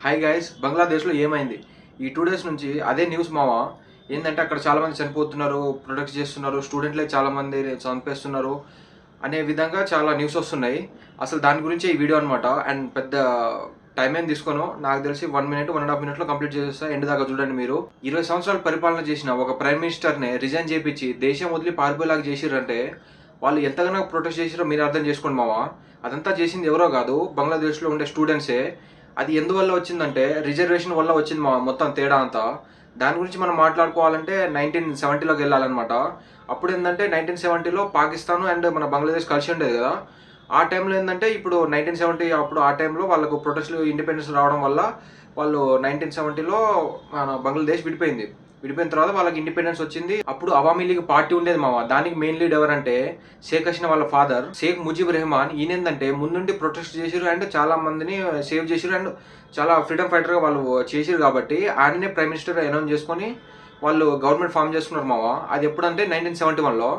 Hi guys, బంగ్లాదేశ్లో ఏమైంది? ఈ 2 డేస్ నుంచి అదే న్యూస్ మావా. ఏందంటే అక్కడ చాలామంది చనిపోతున్నారు, ప్రొటెక్ట్ చేస్తున్నారు, స్టూడెంట్లే చాలామంది చంపేస్తున్నారు అనే విధంగా చాలా న్యూస్ వస్తున్నాయి. అసలు దాని గురించే ఈ వీడియో అనమాట. అండ్ పెద్ద టైం ఏం తీసుకోను. నాకు తెలిసి 1 మినిట్, 1.5 మినిట్‌లో కంప్లీట్ చేసేస్తా. ఎండ్ దాకా చూడండి మీరు. 20 సంవత్సరాలు పరిపాలన చేసిన ఒక ప్రైమ్ మినిస్టర్‌ని రిజైన్ చేపిచ్చి దేశం వదిలి పారిపోయేలాగా చేసిర్రంటే వాళ్ళు ఎంతగానో ప్రొటెస్ట్ చేసిర్రో మీరు అర్థం చేసుకోండి మావా. అదంతా చేసింది ఎవరో కాదు, బంగ్లాదేశ్‌లో ఉండే స్టూడెంట్సే. అది ఎందువల్ల వచ్చిందంటే రిజర్వేషన్ వల్ల వచ్చింది మొత్తం తేడా అంతా. దాని గురించి మనం మాట్లాడుకోవాలంటే 1970లోకి వెళ్ళాలన్నమాట. అప్పుడేందంటే 1970లో పాకిస్తాన్ అండ్ మన బంగ్లాదేశ్ కలిసి ఉండేది కదా! ఆ టైంలో ఏందంటే ఇప్పుడు 1970 అప్పుడు ఆ టైంలో వాళ్ళకు ప్రొటెస్ట్‌లు ఇండిపెండెన్స్ రావడం వల్ల వాళ్ళు 1970లో మన బంగ్లాదేశ్ విడిపోయింది. విడిపోయిన తర్వాత వాళ్ళకి ఇండిపెండెన్స్ వచ్చింది. అప్పుడు అవామీ లీగ్ పార్టీ ఉండేది మామ. దానికి మెయిన్ లీడ్ ఎవరంటే షేక్ హసీనా వాళ్ళ ఫాదర్ షేక్ ముజీబ్ రెహమాన్. ఈయనేందంటే ముందుండి ప్రొటెస్ట్ చేసిర్రు అండ్ చాలా మందిని సేవ్ చేసిర్రు అండ్ చాలా ఫ్రీడమ్ ఫైటర్‌గా వాళ్ళు చేసిర్రు కాబట్టి ఆయననే ప్రైమ్ మినిస్టర్‌గా అనౌన్స్ చేసుకొని వాళ్ళు గవర్నమెంట్ ఫార్మ్ చేసుకున్నారు మామ. అది ఎప్పుడంటే 1971లో.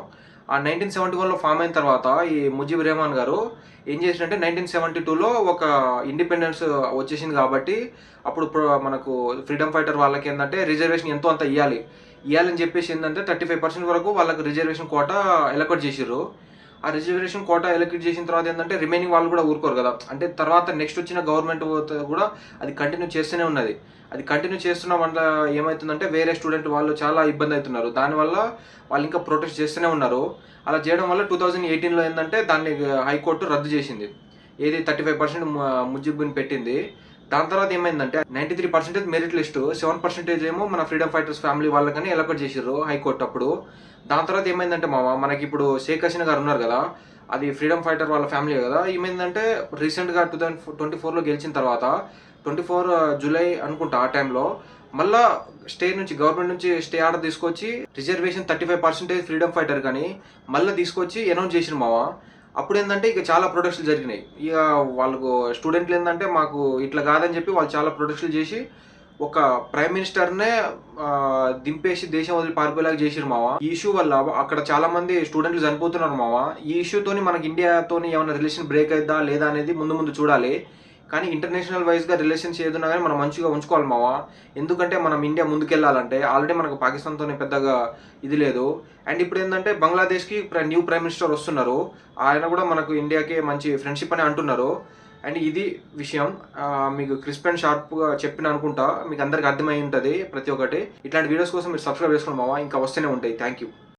ఆ 1971లో ఫార్మ్ అయిన తర్వాత ఈ ముజీబ్ రెహమాన్ గారు ఏం చేసిండంటే 1972లో ఒక ఇండిపెండెన్స్ వచ్చేసింది కాబట్టి అప్పుడు మనకు ఫ్రీడమ్ ఫైటర్ వాళ్ళకేందంటే రిజర్వేషన్ ఎంతో అంత ఇయ్యాలని చెప్పేసి ఏందంటే 35% వరకు వాళ్ళకి రిజర్వేషన్ కోటా అలొకేట్ చేసిర్రు. ఆ రిజర్వేషన్ కోటా అలొకేట్ చేసిన తర్వాత ఏందంటే రిమైనింగ్ వాళ్ళు కూడా ఊరుకోరు కదా! అంటే తర్వాత నెక్స్ట్ వచ్చిన గవర్నమెంట్ కూడా అది కంటిన్యూ చేస్తూనే ఉన్నది. అది కంటిన్యూ చేస్తున్న వల్ల ఏమైతుందంటే వేరే స్టూడెంట్ వాళ్ళు చాలా ఇబ్బంది అవుతున్నారు. దానివల్ల వాళ్ళు ఇంకా ప్రొటెస్ట్ చేస్తూనే ఉన్నారు. అలా చేయడం వల్ల 2018లో ఏందంటే దాన్ని హైకోర్టు రద్దు చేసింది. ఏది 35% ముజిబ్బుని పెట్టింది. దాని తర్వాత ఏమైందంటే 93% మెరిట్ లిస్ట్, 7% ఏమో మన ఫ్రీడమ్ ఫైటర్స్ ఫ్యామిలీ వాళ్ళకని అలొకేట్ చేసిర్రు హైకోర్ట్ అప్పుడు. దాని తర్వాత ఏమైందంటే మామ మనకిప్పుడు షేక్ హసీనా గారు ఉన్నారు కదా! అది ఫ్రీడమ్ ఫైటర్ వాళ్ళ ఫ్యామిలీ కదా! ఈమేందంటే రీసెంట్‌గా 2024లో గెలిచిన తర్వాత 24 జూలై అనుకుంటా ఆ టైంలో మళ్ళా స్టే నుంచి గవర్నమెంట్ నుంచి స్టే ఆర్డర్ తీసుకొచ్చి రిజర్వేషన్ 35% ఫ్రీడమ్ ఫైటర్ కానీ మళ్ళా తీసుకొచ్చి అనౌన్స్ చేసిర్రు మామ. అప్పుడేందంటే ఇక చాలా ప్రొటెస్టులు జరిగినాయి. ఇక వాళ్ళకు స్టూడెంట్లు ఏందంటే మాకు ఇట్లా కాదని చెప్పి వాళ్ళు చాలా ప్రొటెస్టులు చేసి ఒక ప్రైమ్ మినిస్టర్‌నే దింపేసి దేశం వదిలి పారిపోయేలాగా చేసిర్రు మామ. ఈ ఇష్యూ వల్ల అక్కడ చాలా మంది స్టూడెంట్లు చనిపోతున్నారు మామ. ఈ ఇష్యూతోని మనకి ఇండియాతోని ఏమైనా రిలేషన్ బ్రేక్ అయిద్దా లేదా అనేది ముందు ముందు చూడాలి. కానీ ఇంటర్నేషనల్ వైస్‌గా రిలేషన్స్ ఏదున్నా గాని మనం మంచిగా ఉంచుకోవాలి మామ. ఎందుకంటే మనం ఇండియా ముందుకెళ్ళాలంటే ఆల్రెడీ మనకు పాకిస్తాన్‌తోని పెద్దగా ఇది లేదు. అండ్ ఇప్పుడేందంటే బంగ్లాదేశ్‌కి న్యూ ప్రైమ్ మినిస్టర్ వస్తున్నారు. ఆయన కూడా మనకు ఇండియాకి మంచి ఫ్రెండ్‌షిప్ అని అంటున్నారు. అండ్ ఇది విషయం. మీకు క్రిస్ప్ అండ్ షార్ప్‌గా చెప్పిన అనుకుంటా. మీకు అందరికి అర్థమై ఉంటది ప్రతి ఒక్కటి. ఇట్లాంటి వీడియోస్ కోసం మీరు సబ్స్క్రైబ్ చేసుకోండి మామ. ఇంకా వస్తూనే ఉంటాయి. Thank you.